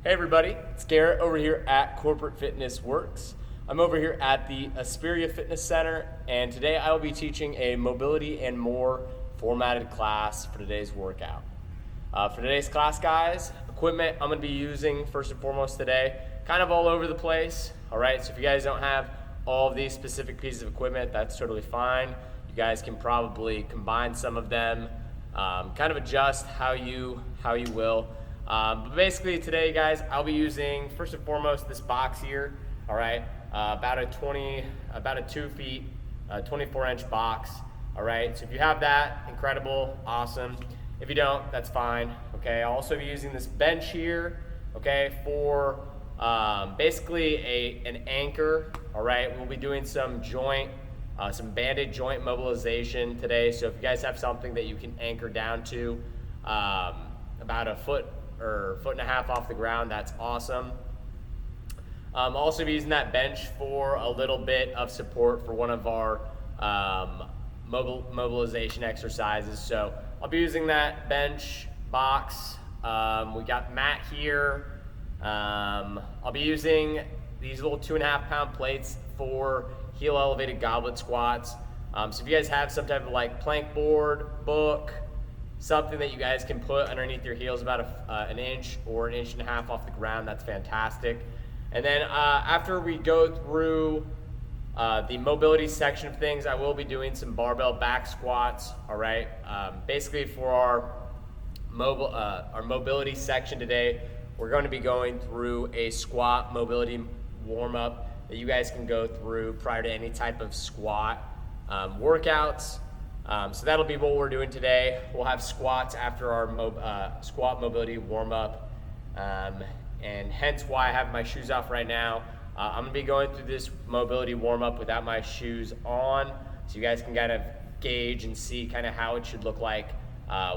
Hey everybody, it's Garrett over here at Corporate Fitness Works. I'm over here at the Aspiria Fitness Center, and today I will be teaching a mobility and more formatted class for today's workout. For today's class, guys, equipment I'm going to be using first and foremost today, kind of all over the place. All right, so if you guys don't have all of these specific pieces of equipment, that's totally fine. You guys can probably combine some of them, kind of adjust how you will. But basically today, guys, I'll be using first and foremost this box here. All right, about a 2 feet, 24-inch box. All right, so if you have that, incredible, awesome. If you don't, that's fine. Okay, I'll also be using this bench here. Okay, for basically an anchor. All right, we'll be doing some banded joint mobilization today. So if you guys have something that you can anchor down to, about a foot or foot and a half off the ground, that's awesome. I'll also be using that bench for a little bit of support for one of our mobilization exercises. So I'll be using that bench box. We got mat here. I'll be using these little 2.5 pound plates for heel elevated goblet squats. So if you guys have some type of like plank board, book, something that you guys can put underneath your heels about an inch or an inch and a half off the ground, that's fantastic. And then after we go through the mobility section of things, I will be doing some barbell back squats. All right, basically for our mobility section today, we're going to be going through a squat mobility warm-up that you guys can go through prior to any type of squat workouts. So that'll be what we're doing today. We'll have squats after our squat mobility warm-up, and hence why I have my shoes off right now. I'm gonna be going through this mobility warm-up without my shoes on, so you guys can kind of gauge and see kind of how it should look like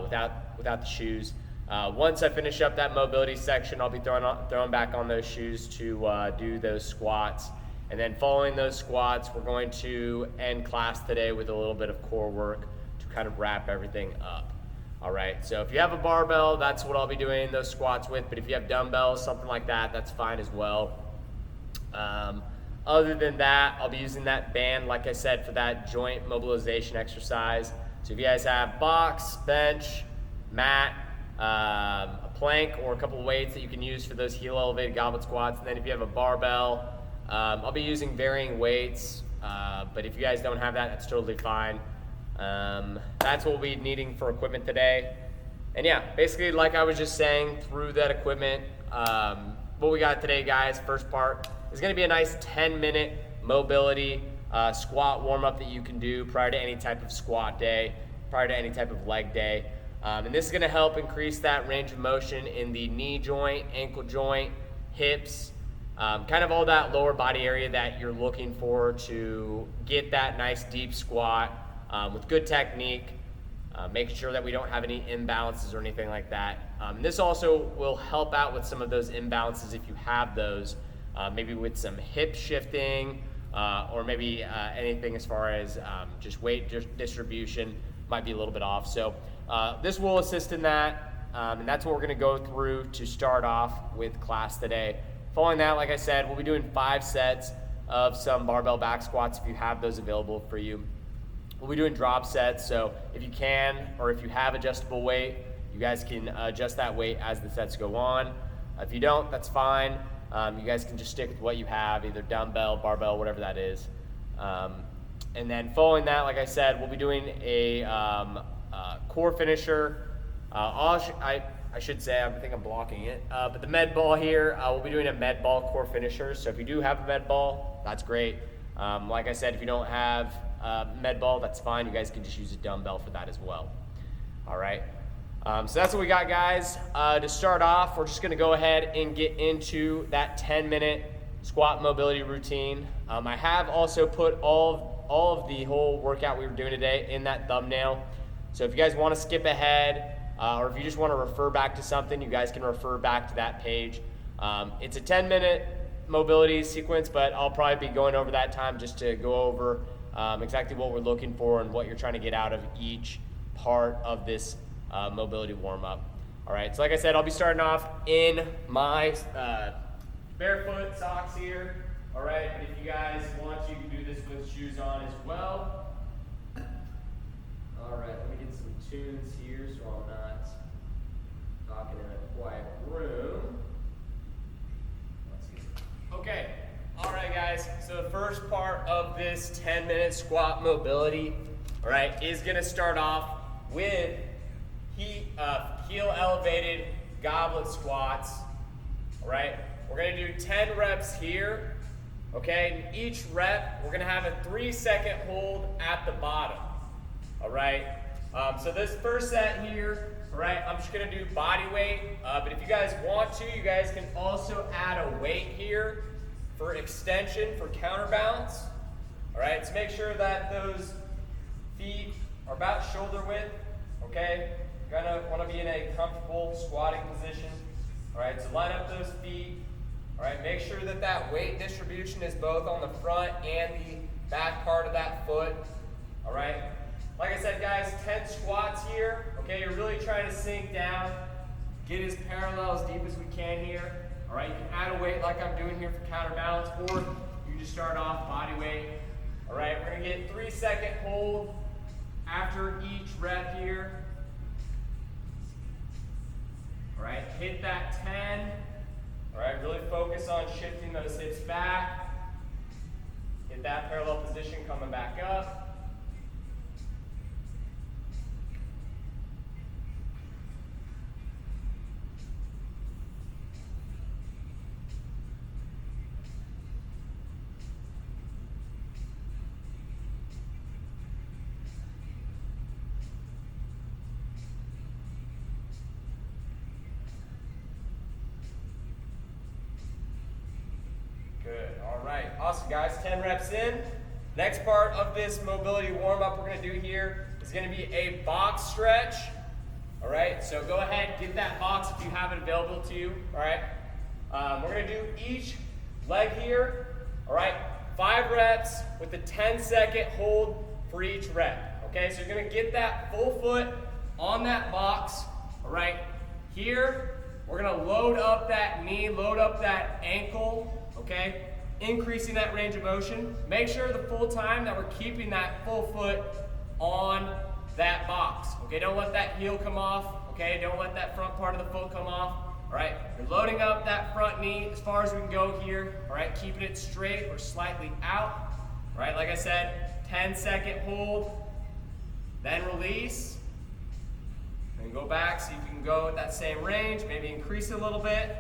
without the shoes. Once I finish up that mobility section, I'll be throwing back on those shoes to do those squats. And then following those squats, we're going to end class today with a little bit of core work to kind of wrap everything up. All right, so if you have a barbell, that's what I'll be doing those squats with. But if you have dumbbells, something like that, that's fine as well. Other than that, I'll be using that band, like I said, for that joint mobilization exercise. So if you guys have box, bench, mat, a plank, or a couple of weights that you can use for those heel elevated goblet squats. And then if you have a barbell, I'll be using varying weights, but if you guys don't have that, that's totally fine. That's what we'll be needing for equipment today. And yeah, basically like I was just saying, through that equipment, what we got today, guys, first part is going to be a nice 10-minute mobility squat warm-up that you can do prior to any type of squat day, prior to any type of leg day. And this is going to help increase that range of motion in the knee joint, ankle joint, hips, kind of all that lower body area that you're looking for to get that nice deep squat with good technique, making sure that we don't have any imbalances or anything like that. And this also will help out with some of those imbalances if you have those, maybe with some hip shifting or maybe anything as far as just weight distribution might be a little bit off. So this will assist in that, and that's what we're going to go through to start off with class today. Following that, like I said, we'll be doing 5 sets of some barbell back squats if you have those available for you. We'll be doing drop sets, so if you can, or if you have adjustable weight, you guys can adjust that weight as the sets go on. If you don't, that's fine. You guys can just stick with what you have, either dumbbell, barbell, whatever that is. And then following that, like I said, we'll be doing a core finisher. I should say, I think I'm blocking it, but the med ball here, we'll be doing a med ball core finisher. So if you do have a med ball, that's great. Like I said, if you don't have a med ball, that's fine. You guys can just use a dumbbell for that as well. All right. So that's what we got, guys. To start off, we're just going to go ahead and get into that 10-minute squat mobility routine. I have also put all of the whole workout we were doing today in that thumbnail. So if you guys want to skip ahead, or if you just want to refer back to something, you guys can refer back to that page. It's a 10-minute mobility sequence, but I'll probably be going over that time just to go over exactly what we're looking for and what you're trying to get out of each part of this mobility warm-up. All right, so like I said, I'll be starting off in my barefoot socks here. All right, but if you guys want to, you can do this with shoes on as well. All right, let me get some tunes here so I'm not talking in a quiet room. Okay, all right guys, so the first part of this 10-minute squat mobility, all right, is gonna start off with heel elevated goblet squats, all right? We're gonna do 10 reps here, okay? And each rep, we're gonna have a 3-second hold at the bottom, all right? So this first set here, all right, I'm just gonna do body weight, but if you guys want to, you guys can also add a weight here for extension, for counterbalance, all right? So make sure that those feet are about shoulder width, okay? You're gonna wanna be in a comfortable squatting position, all right? So line up those feet, all right? Make sure that that weight distribution is both on the front and the back part of that foot, all right? Like I said, guys, 10 squats here, okay? You're really trying to sink down, get as parallel as deep as we can here, all right? You can add a weight like I'm doing here for counterbalance, or you just start off body weight, all right? We're gonna get 3-second hold after each rep here, all right? Hit that 10, all right? Really focus on shifting those hips back, hit that parallel position coming back up. Good, all right, awesome guys, 10 reps in. Next part of this mobility warm-up we're gonna do here is gonna be a box stretch, all right? So go ahead, get that box if you have it available to you, all right? We're gonna do each leg here, all right? 5 reps with a 10-second hold for each rep, okay? So you're gonna get that full foot on that box, all right? Here, we're gonna load up that knee, load up that ankle, okay? Increasing that range of motion. Make sure the full time that we're keeping that full foot on that box, okay? Don't let that heel come off, okay? Don't let that front part of the foot come off, all right? You're loading up that front knee as far as we can go here, all right? Keeping it straight or slightly out, all right? Like I said, 10-second hold, then release, and go back so you can go at that same range, maybe increase it a little bit.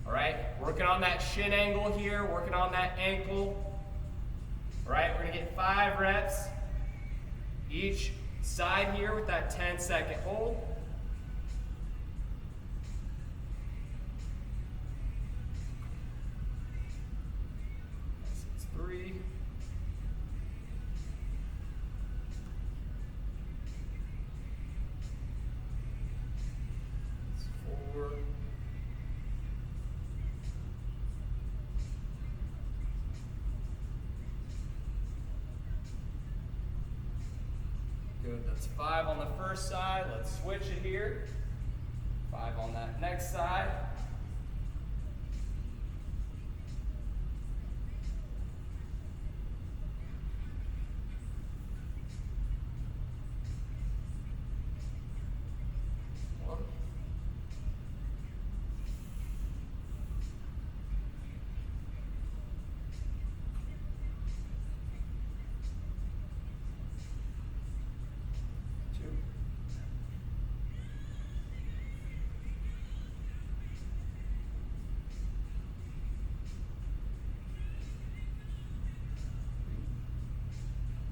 All right, working on that shin angle here, working on that ankle. All right, we're gonna get 5 reps each side here with that 10-second hold. That's 3. That's 4. Good, that's 5 on the first side. Let's switch it here. 5 on that next side.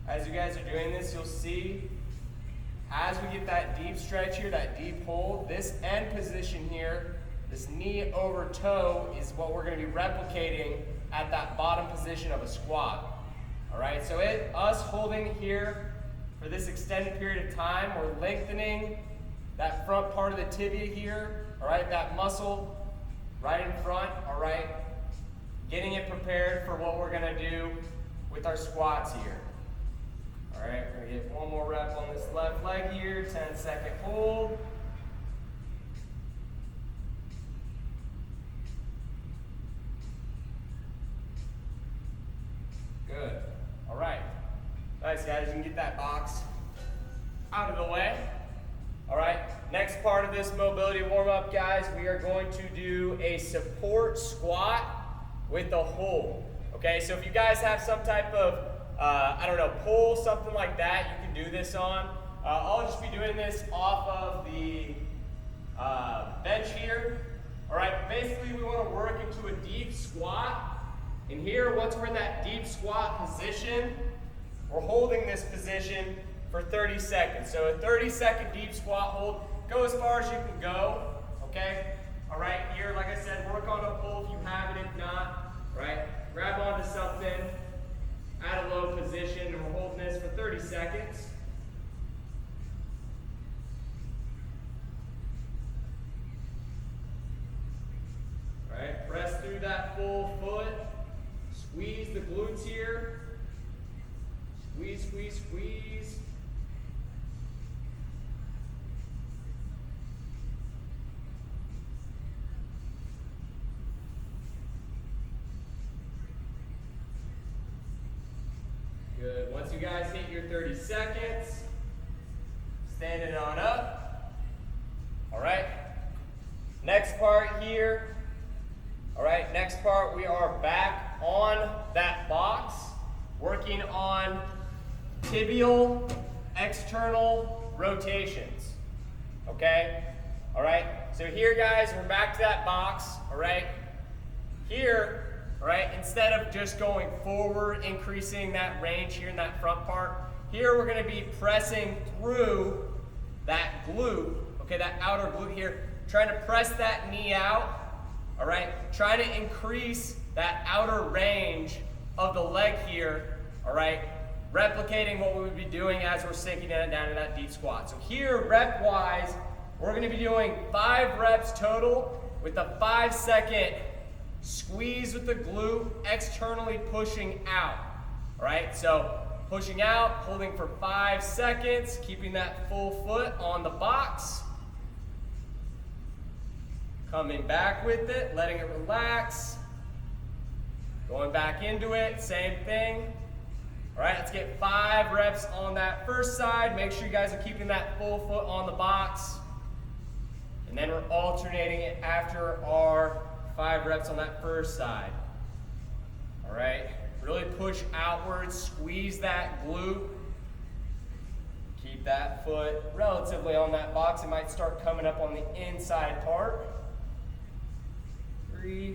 As you guys are doing this, you'll see as we get that deep stretch here, that deep hold, this end position here, this knee over toe is what we're going to be replicating at that bottom position of a squat. All right, so us holding here for this extended period of time, we're lengthening that front part of the tibia here, all right, that muscle right in front, all right, getting it prepared for what we're going to do with our squats here. All right, we're gonna get one more rep on this left leg here, 10-second hold. guys. You can get that box out of the way. All right, next part of this mobility warm-up, guys, we are going to do a support squat with a hold. Okay, so if you guys have some type of, I don't know, pull, something like that, you can do this on. I'll just be doing this off of the bench here. All right, basically we want to work into a deep squat. And here, once we're in that deep squat position, we're holding this position for 30 seconds. So a 30-second deep squat hold. Go as far as you can go, okay? All right, here, like I said, work on a pull if you have it. If not, right, grab onto something at a low position, and we're holding this for 30 seconds. All right, press through that full foot. Squeeze the glutes here. Squeeze, squeeze, squeeze. Good. Once you guys hit your 30 seconds, stand it on up. All right. Next part here. All right, next part, we are back on that box, working on tibial external rotations, okay? All right, so here, guys, we're back to that box, all right? Here, all right, instead of just going forward, increasing that range here in that front part, here we're gonna be pressing through that glute, okay, that outer glute here, trying to press that knee out. All right, try to increase that outer range of the leg here, all right, replicating what we would be doing as we're sinking it down in that deep squat. So here, rep-wise, we're gonna be doing 5 reps total with a 5-second squeeze with the glute, externally pushing out, all right? So pushing out, holding for 5 seconds, keeping that full foot on the box. Coming back with it, letting it relax. Going back into it, same thing. All right, let's get 5 reps on that first side. Make sure you guys are keeping that full foot on the box. And then we're alternating it after our 5 reps on that first side. All right, really push outwards, squeeze that glute. Keep that foot relatively on that box. It might start coming up on the inside part. 3,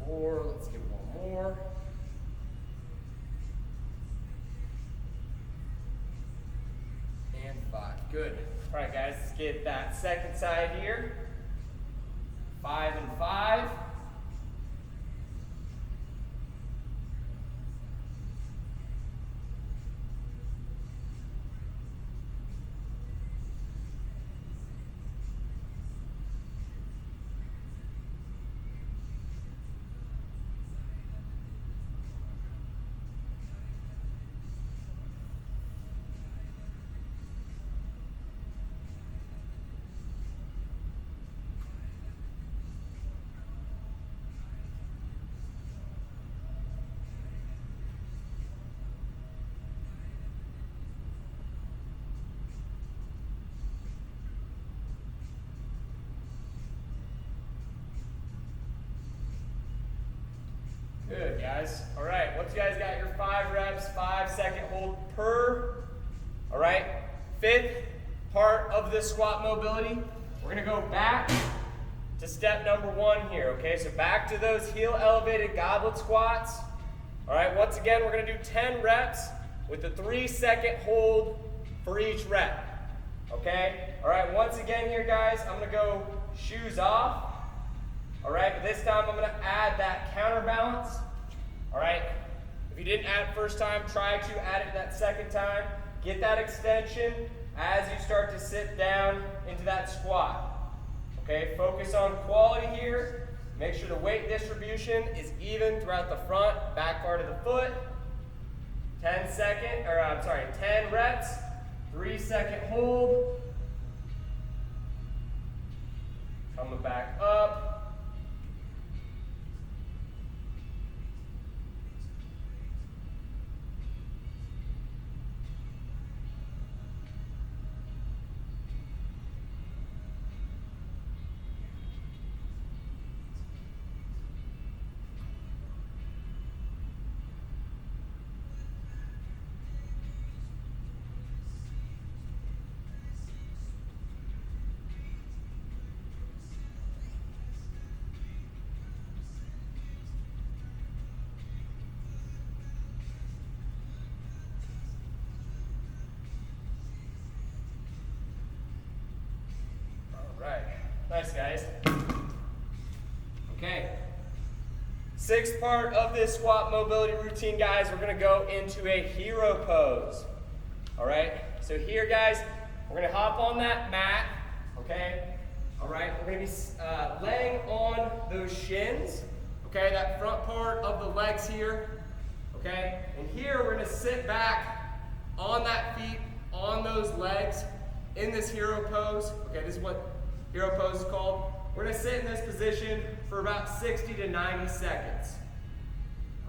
4, let's get one more. And 5, good. All right, guys, let's get that second side here. 5 and 5. Good, guys. All right, once you guys got your 5 reps, 5-second hold per, all right, 5th part of this squat mobility, we're gonna go back to step number 1 here, okay? So back to those heel elevated goblet squats. All right, once again, we're gonna do 10 reps with a 3-second hold for each rep, okay? All right, once again here, guys, I'm gonna go shoes off. All right, but this time I'm gonna add that counterbalance. All right, if you didn't add it first time, try to add it that second time. Get that extension as you start to sit down into that squat. Okay, focus on quality here. Make sure the weight distribution is even throughout the front, back part of the foot. 10 reps, 3-second hold. Coming back up. Sixth part of this squat mobility routine, guys, we're gonna go into a hero pose. All right, so here, guys, we're gonna hop on that mat, okay? All right, we're gonna be laying on those shins, okay? That front part of the legs here, okay? And here, we're gonna sit back on that feet, on those legs, in this hero pose. Okay, this is what hero pose is called. We're gonna sit in this position for about 60 to 90 seconds.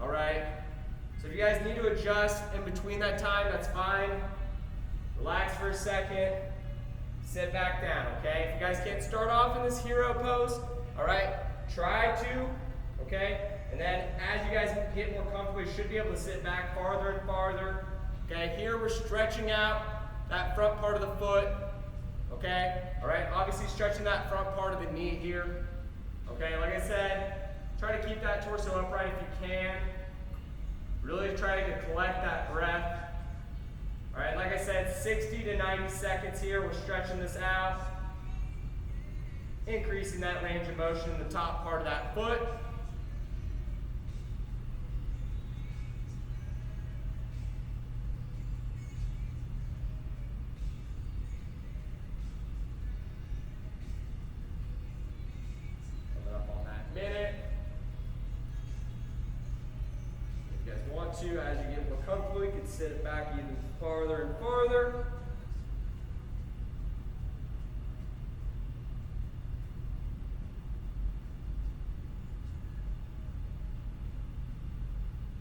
All right, so if you guys need to adjust in between that time, that's fine. Relax for a second, sit back down, okay? If you guys can't start off in this hero pose, all right, try to, okay? And then as you guys get more comfortable, you should be able to sit back farther and farther. Okay, here we're stretching out that front part of the foot, okay? All right, obviously stretching that front part of the knee here. Okay, like I said, try to keep that torso upright if you can. Really try to collect that breath. All right, like I said, 60 to 90 seconds here. We're stretching this out, increasing that range of motion in the top part of that foot. As you get more comfortable, you can sit it back even farther and farther.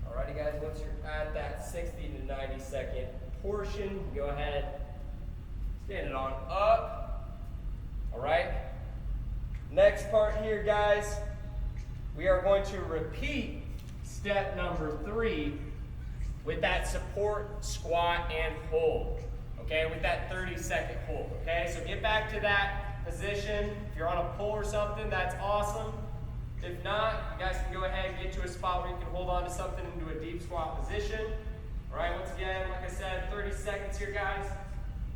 Alrighty guys, once you're at that 60 to 90 second portion, go ahead, stand it on up. Alright, next part here guys, we are going to repeat step number 3 with that support, squat, and hold, okay, with that 30-second hold, okay? So get back to that position. If you're on a pull or something, that's awesome. If not, you guys can go ahead and get to a spot where you can hold on to something and do a deep squat position. All right, once again, like I said, 30 seconds here, guys.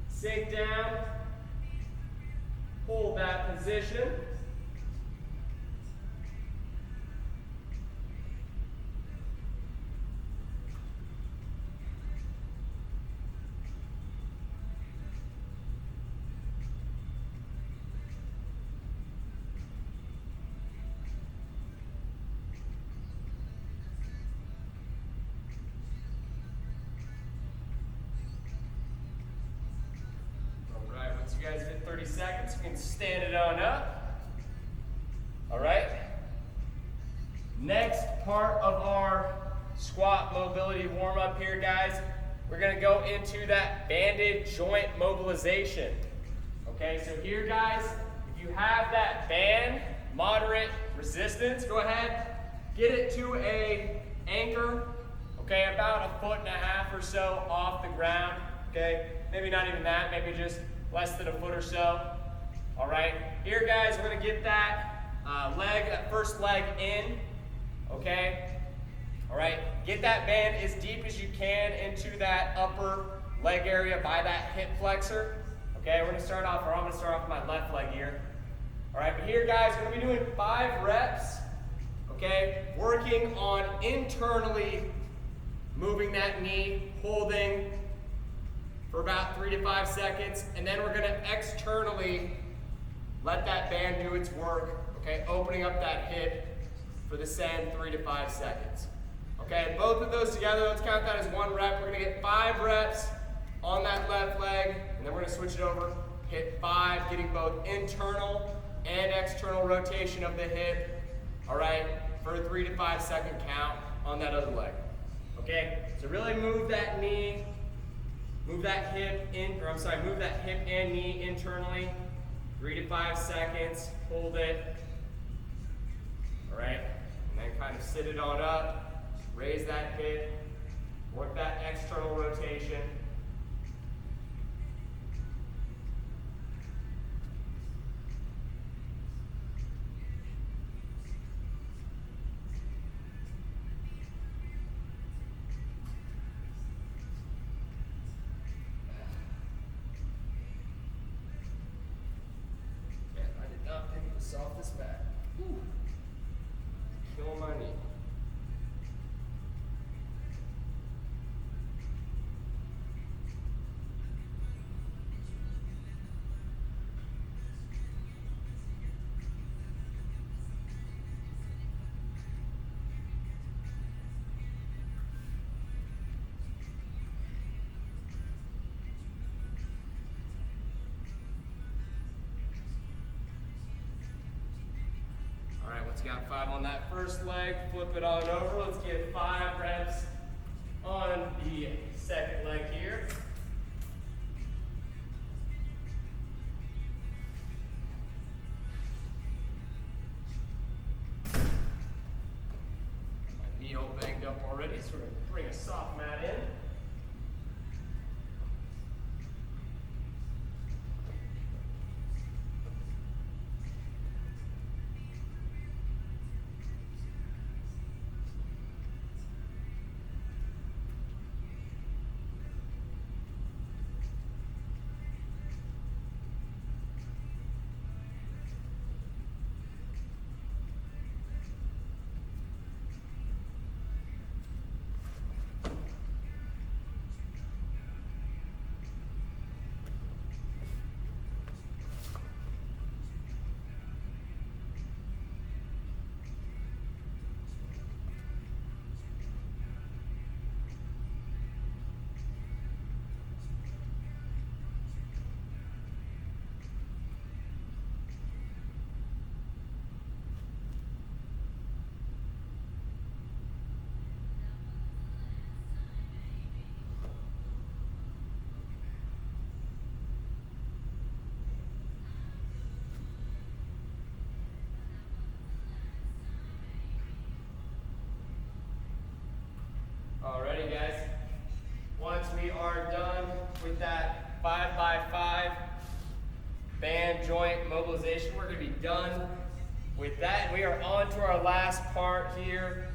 Sink down, hold that position. You guys hit 30 seconds, you can stand it on up. All right. Next part of our squat mobility warm up here, guys, we're gonna go into that banded joint mobilization. Okay, so here guys, if you have that band, moderate resistance, go ahead, get it to a anchor, okay, about 1.5 feet or so off the ground, okay? Maybe not even that, maybe just less than 1 foot or so. All right, here guys, we're gonna get that that first leg in, okay? All right, get that band as deep as you can into that upper leg area by that hip flexor. Okay, we're gonna start off, or I'm gonna start off with my left leg here. All right, but here guys, we're gonna be doing 5 reps, okay? Working on internally moving that knee, holding for about 3 to 5 seconds, and then we're gonna externally let that band do its work, okay? Opening up that hip for the same 3 to 5 seconds. Okay, both of those together, let's count that as 1 rep. We're gonna get 5 reps on that left leg, and then we're gonna switch it over, hit 5, getting both internal and external rotation of the hip, all right, for a 3 to 5 second count on that other leg. Okay, so really move that knee, move that hip move that hip and knee internally, 3 to 5 seconds, hold it, all right, and then kind of sit it on up. Raise that hip, work that external rotation. Man, I did not pick the softest mat. Kill my knee. once you got 5 on that first leg, flip it on over. Let's get 5 reps on the second leg here. My knee all banged up already, so we're going to bring a soft mat in. Alrighty guys, once we are done with that 5x5 band joint mobilization, we're going to be done with that. We are on to our last part here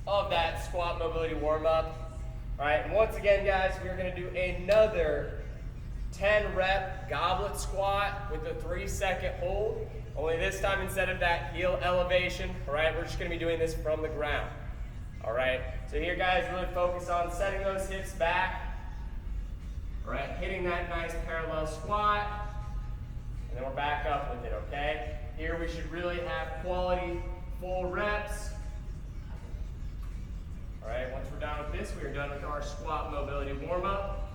of that squat mobility warm-up. Alright, and once again guys, we're going to do another 10 rep goblet squat with a 3-second hold. Only this time, instead of that heel elevation, alright, we're just going to be doing this from the ground. Alright, so here guys, really focus on setting those hips back. Alright, hitting that nice parallel squat. And then we're back up with it, okay? Here we should really have quality full reps. Alright, once we're done with this, we are done with our squat mobility warm-up.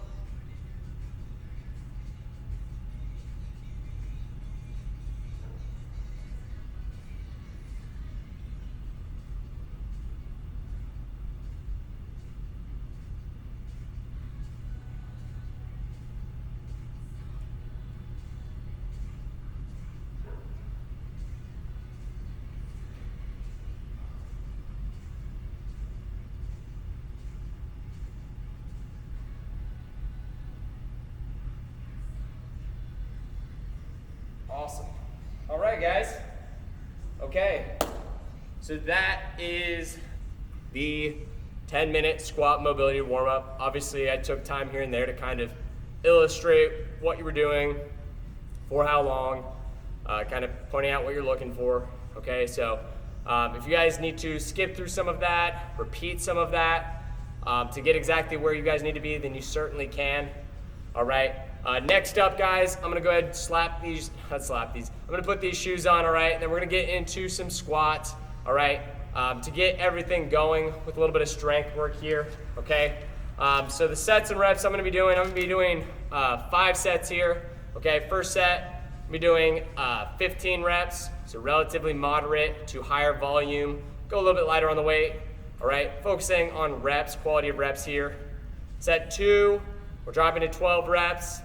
Awesome. All right, guys. Okay, so that is the 10-minute squat mobility warm-up. Obviously, I took time here and there to kind of illustrate what you were doing, for how long, kind of pointing out what you're looking for. Okay, so if you guys need to skip through some of that, repeat some of that, to get exactly where you guys need to be, then you certainly can. All right. Next up, guys, I'm gonna go ahead and I'm gonna put these shoes on, all right? And then we're gonna get into some squats, all right? To get everything going with a little bit of strength work here, okay? So the sets and reps I'm gonna be doing 5 sets here, okay? First set, I'm gonna be doing 15 reps, so relatively moderate to higher volume. Go a little bit lighter on the weight, all right? Focusing on reps, quality of reps here. Set 2, we're dropping to 12 reps.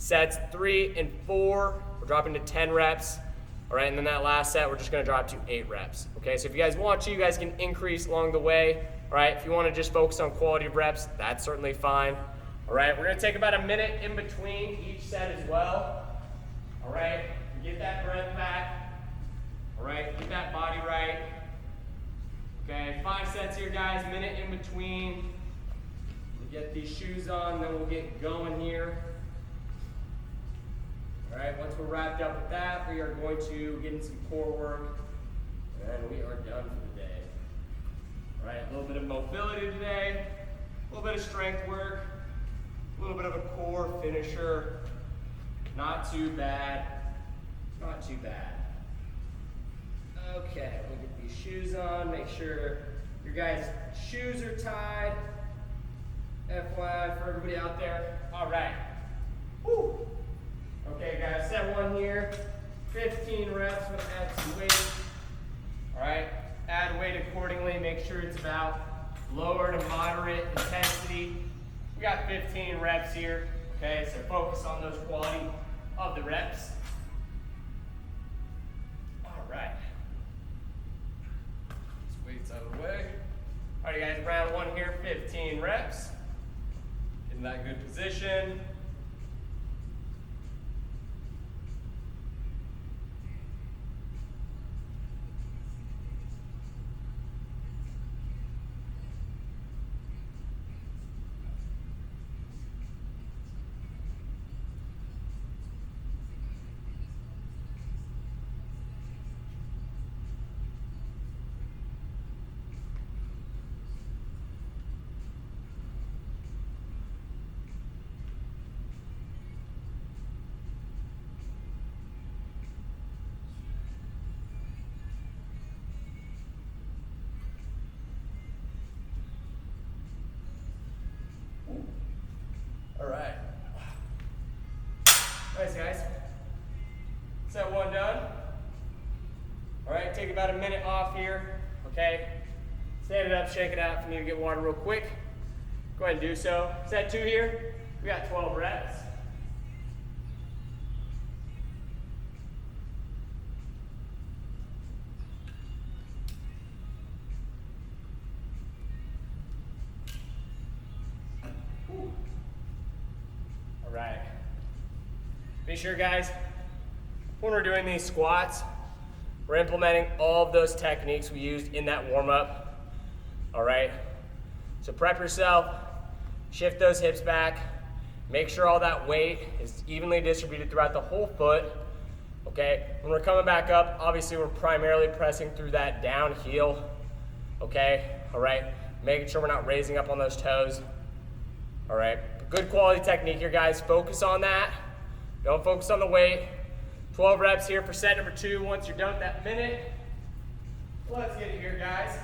Sets 3 and 4, we're dropping to 10 reps. All right, and then that last set, we're just gonna drop to 8 reps. Okay, so if you guys want to, you guys can increase along the way. All right, if you wanna just focus on quality of reps, that's certainly fine. All right, we're gonna take about a minute in between each set as well. All right, get that breath back. All right, get that body right. Okay, 5 sets here, guys, minute in between. We'll get these shoes on, then we'll get going here. All right, once we're wrapped up with that, we are going to get in some core work, and we are done for the day. All right, a little bit of mobility today, a little bit of strength work, a little bit of a core finisher. Not too bad, not too bad. Okay, we'll get these shoes on, make sure your guys' shoes are tied. FYI for everybody out there. All right. Woo. Okay guys, set 1 here, 15 reps with some weight. All right, add weight accordingly. Make sure it's about lower to moderate intensity. We got 15 reps here, okay? So focus on those quality of the reps. All right. This weight's out of the way. All right, guys, round one here, 15 reps. In that good position. All right. Nice, guys. Set one done. All right, take about a minute off here, okay? Stand it up, shake it out. If you need to get water real quick, go ahead and do so. Set two here. We got 12 reps. All right. Be sure, guys, when we're doing these squats, we're implementing all of those techniques we used in that warm-up. All right? So prep yourself, shift those hips back, make sure all that weight is evenly distributed throughout the whole foot. Okay? When we're coming back up, obviously we're primarily pressing through that down heel. Okay? All right? Making sure we're not raising up on those toes. All right? Good quality technique here, guys. Focus on that. Don't focus on the weight. 12 reps here for set number two. Once you're done with that minute, let's get it here, guys.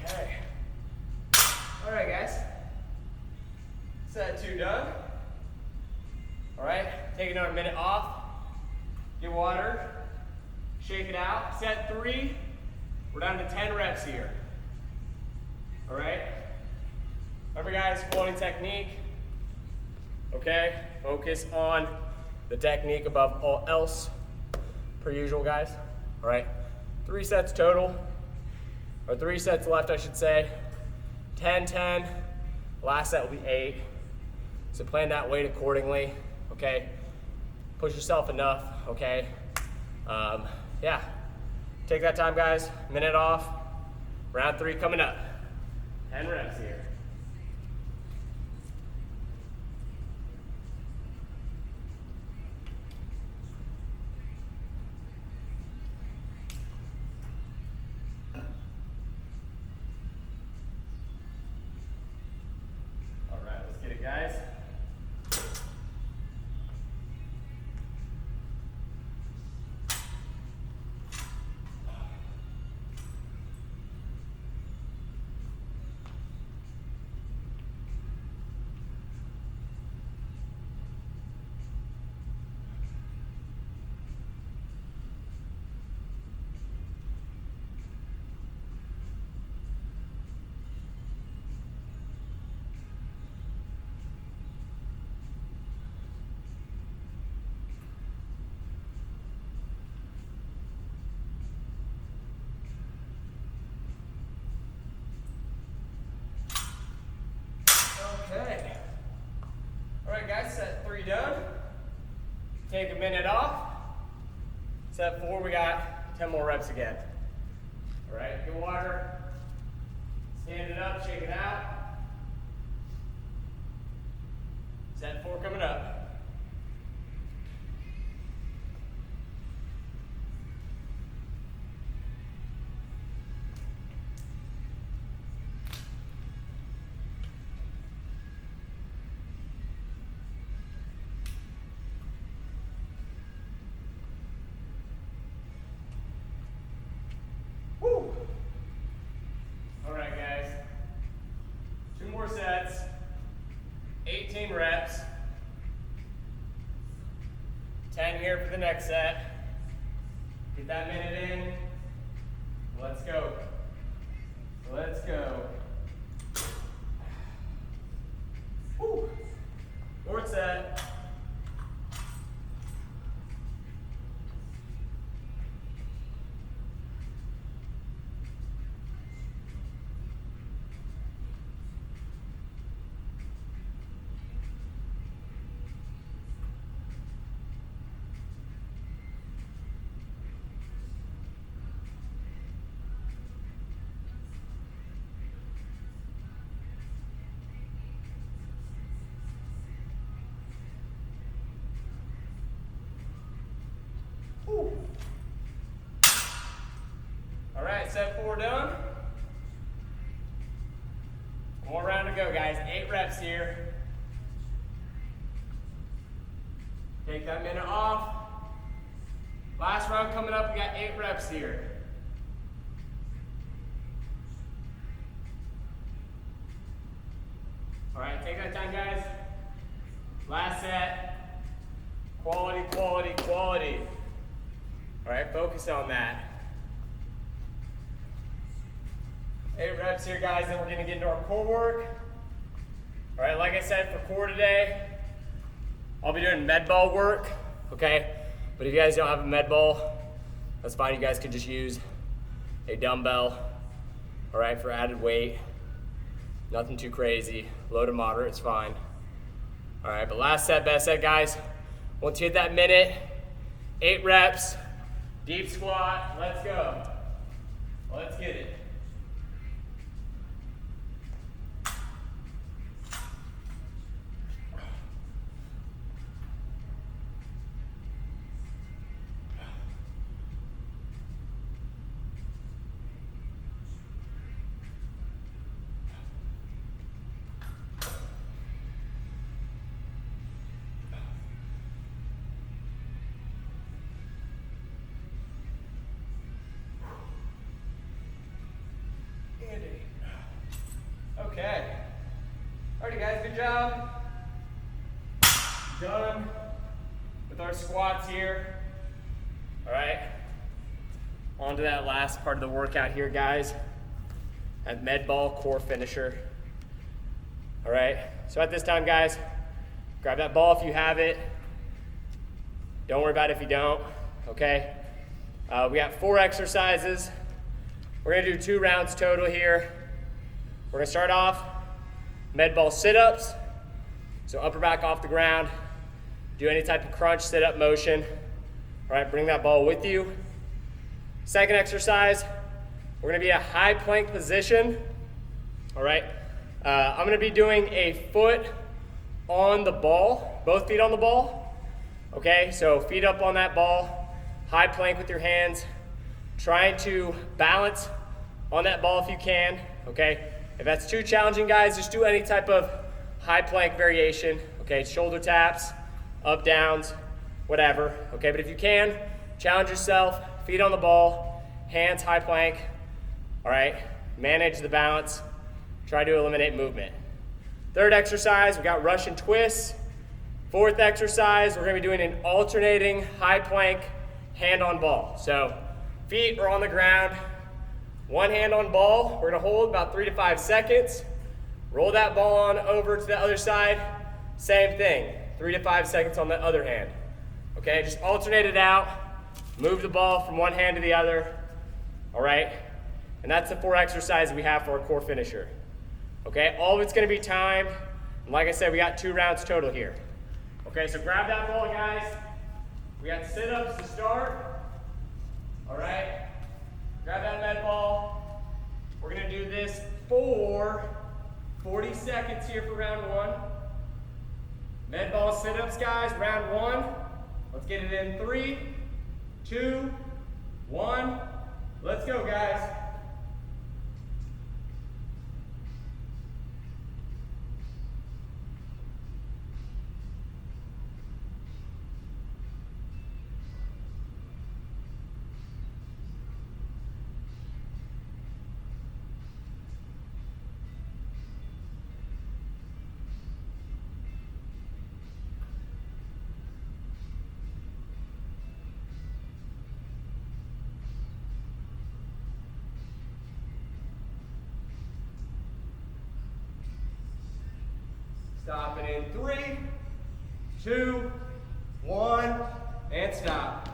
Okay. All right, guys. Set two done. All right, take another minute off. Get water. Shake it out. Set three. We're down to 10 reps here. All right. Remember, guys, quality technique. Okay. Focus on the technique above all else, per usual, guys. All right. 3 sets total. Or 3 sets left, I should say. 10, 10. Last set will be 8. So plan that weight accordingly, okay? Push yourself enough, okay? Yeah. Take that time, guys. Minute off. Round 3 coming up. 10 reps here. Guys. take a minute off. Set 4, we got 10 more reps again. All right, get water. Stand it up, shake it out. Set 4 coming up. Woo. All right, guys. 2 more sets. 18 reps. 10 here for the next set. Get that minute in. Let's go. Let's go. Woo. 4th set. All right, set 4 done. One more round to go, guys. 8 reps here. Take that minute off. Last round coming up, we got 8 reps here. All right, take that time, guys. Last set. Quality, quality, quality. All right, focus on that. 8 reps here, guys, then we're gonna get into our core work. All right, like I said, for core today, I'll be doing med ball work, okay? But if you guys don't have a med ball, that's fine. You guys can just use a dumbbell, all right, for added weight. Nothing too crazy. Low to moderate is fine. All right, but last set, best set, guys. Once you hit that minute, 8 reps, deep squat, let's go. Let's get it. Okay. Alrighty, guys, good job. Done with our squats here. All right. On to that last part of the workout here, guys. That med ball core finisher. All right. So at this time, guys, grab that ball if you have it. Don't worry about it if you don't. Okay. We got 4 exercises. We're gonna do 2 rounds total here. We're gonna start off med ball sit-ups. So upper back off the ground. Do any type of crunch sit-up motion. All right, bring that ball with you. Second exercise, we're gonna be a high plank position. All right, I'm gonna be doing a foot on the ball, both feet on the ball. Okay, so feet up on that ball, high plank with your hands, trying to balance on that ball if you can, okay? If that's too challenging, guys, just do any type of high plank variation, okay? Shoulder taps, up, downs, whatever, okay? But if you can, challenge yourself, feet on the ball, hands high plank, all right? Manage the balance, try to eliminate movement. Third exercise, we got Russian twists. Fourth exercise, we're gonna be doing an alternating high plank, hand on ball. So feet are on the ground, one hand on ball. We're gonna hold about 3 to 5 seconds. Roll that ball on over to the other side. Same thing, 3 to 5 seconds on the other hand. Okay, just alternate it out. Move the ball from one hand to the other. All right, and that's the 4 exercises we have for our core finisher. Okay, all of it's gonna be timed. And like I said, we got 2 rounds total here. Okay, so grab that ball, guys. We got sit-ups to start. All right, grab that med ball. We're gonna do this for 40 seconds here for round one. Med ball sit-ups, guys, round one. Let's get it in 3, 2, 1. Let's go, guys. Stop it in 3, 2, 1, and stop.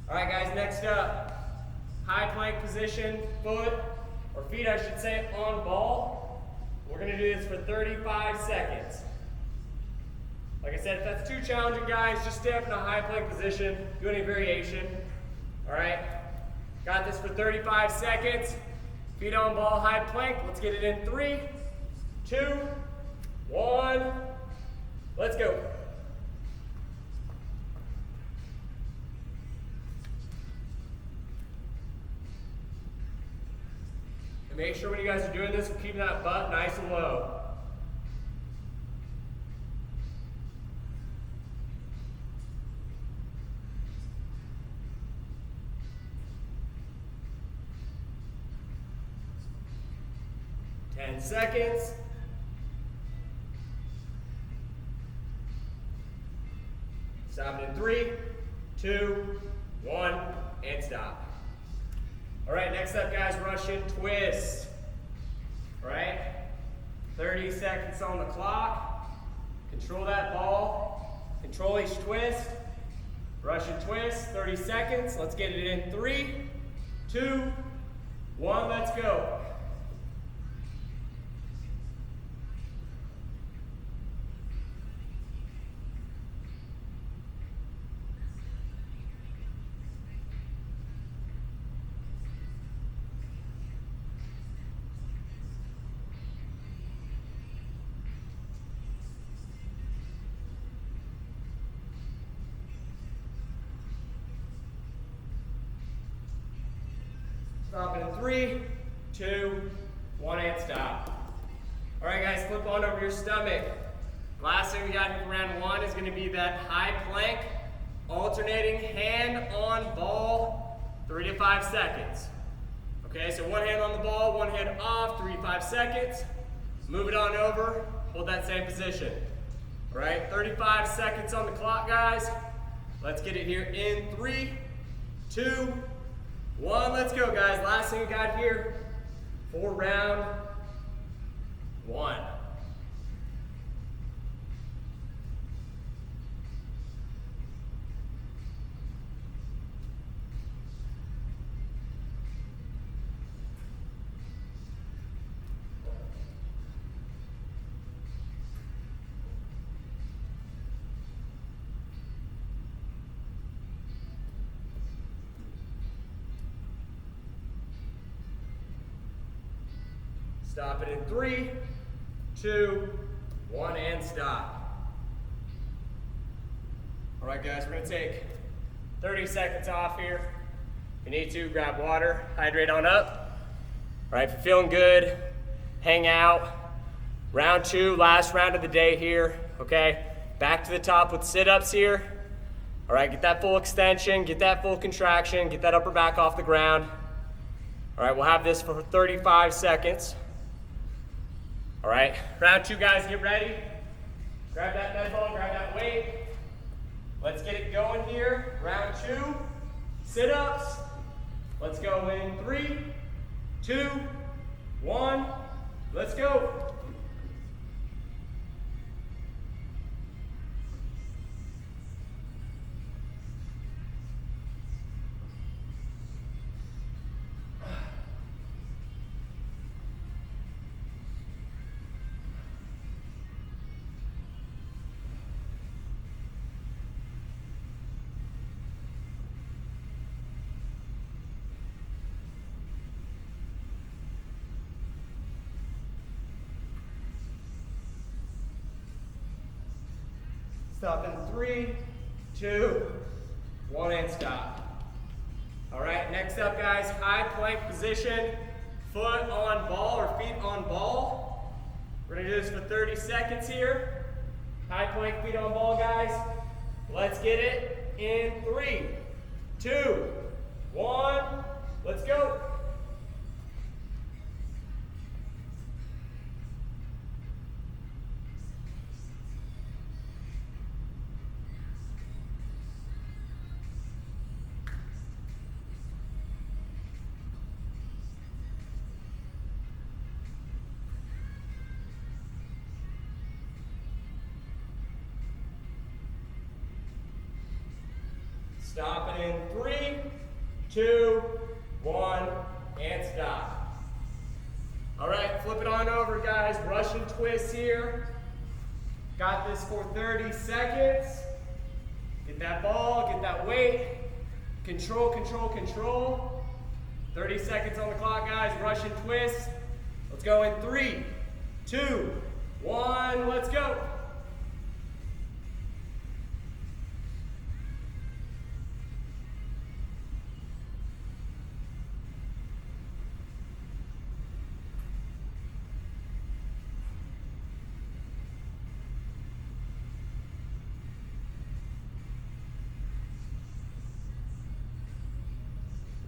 All right, guys, next up, high plank position, foot, or feet, I should say, on ball. We're gonna do this for 35 seconds. Like I said, if that's too challenging, guys, just stay up in a high plank position, do any variation. All right, got this for 35 seconds. Feet on ball, high plank. Let's get it in 3, 2, 1, let's go. And make sure when you guys are doing this, we're keeping that butt nice and low. Ten seconds. Stop it in 3, 2, 1, and stop. All right, next up, guys, Russian twist. All right, 30 seconds on the clock. Control that ball. Control each twist. Russian twist, 30 seconds. Let's get it in 3, 2, 1, let's go. Stop it in 3, 2, 1, and stop. All right, guys, flip on over your stomach. Last thing we got here for round one is gonna be that high plank, alternating hand on ball, 3 to 5 seconds. Okay, so one hand on the ball, one hand off, 3 to 5 seconds. Move it on over, hold that same position. All right, 35 seconds on the clock, guys. Let's get it here in 3, 2, 1, let's go, guys. Last thing we got here for round one. Stop it in 3, 2, 1, and stop. All right, guys, we're gonna take 30 seconds off here. If you need to, grab water, hydrate on up. All right, if you're feeling good, hang out. Round two, last round of the day here, okay? Back to the top with sit-ups here. All right, get that full extension, get that full contraction, get that upper back off the ground. All right, we'll have this for 35 seconds. All right, round two, guys, get ready. Grab that med ball, grab that weight. Let's get it going here. Round two, sit-ups. Let's go in 3, 2, 1, let's go. Stop in 3, 2, 1, and stop. All right, next up, guys, high plank position, foot on ball or feet on ball. We're gonna do this for 30 seconds here. High plank, feet on ball, guys. Let's get it in 3, 2, 1, let's go. Stop it in 3, 2, 1, and stop. All right, flip it on over, guys. Russian twist here. Got this for 30 seconds. Get that ball, get that weight. Control, control, control. 30 seconds on the clock, guys. Russian twist. Let's go in 3, 2, 1, let's go.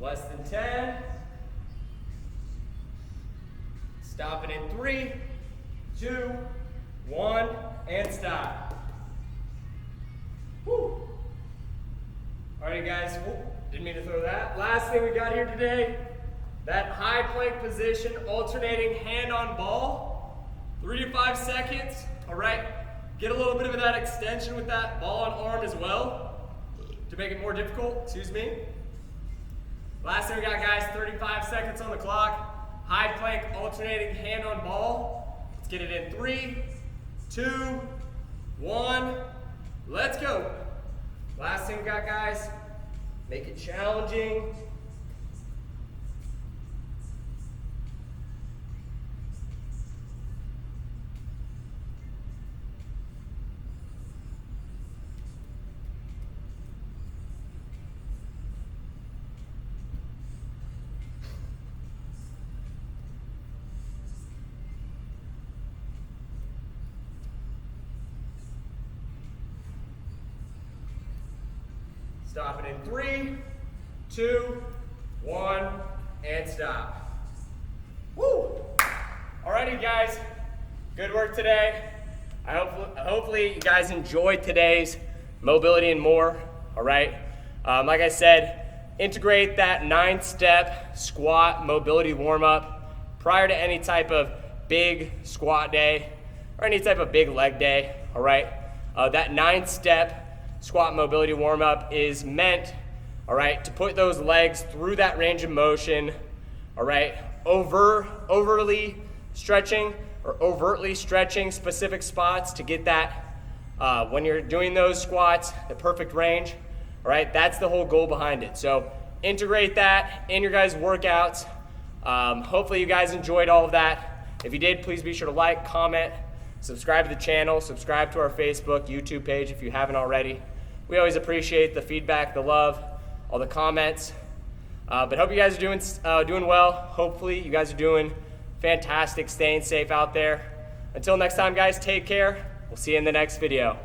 Less than 10. Stop it in 3, 2, 1, and stop. Woo. Alrighty, guys. Didn't mean to throw that. Last thing we got here today, that high plank position, alternating hand on ball, 3 to 5 seconds. All right. Get a little bit of that extension with that ball and arm as well to make it more difficult. Excuse me. Last thing we got, guys, 35 seconds on the clock. High plank, alternating hand on ball. Let's get it in 3, 2, 1. Let's go. Last thing we got, guys, make it challenging. Stop it in 3, 2, 1, and stop. Woo! Alrighty, guys, good work today. Hopefully you guys enjoyed today's mobility and more. All right, like I said, integrate that 9-step squat mobility warm-up prior to any type of big squat day or any type of big leg day. All right, that 9-step squat mobility warm-up is meant, all right, to put those legs through that range of motion, all right, overtly stretching or overtly stretching specific spots to get that, when you're doing those squats, the perfect range, all right, that's the whole goal behind it. So integrate that in your guys' workouts. Hopefully you guys enjoyed all of that. If you did, please be sure to like, comment, subscribe to the channel, subscribe to our Facebook, YouTube page if you haven't already. We always appreciate the feedback, the love, all the comments. But hope you guys are doing well. Hopefully you guys are doing fantastic, staying safe out there. Until next time, guys, take care. We'll see you in the next video.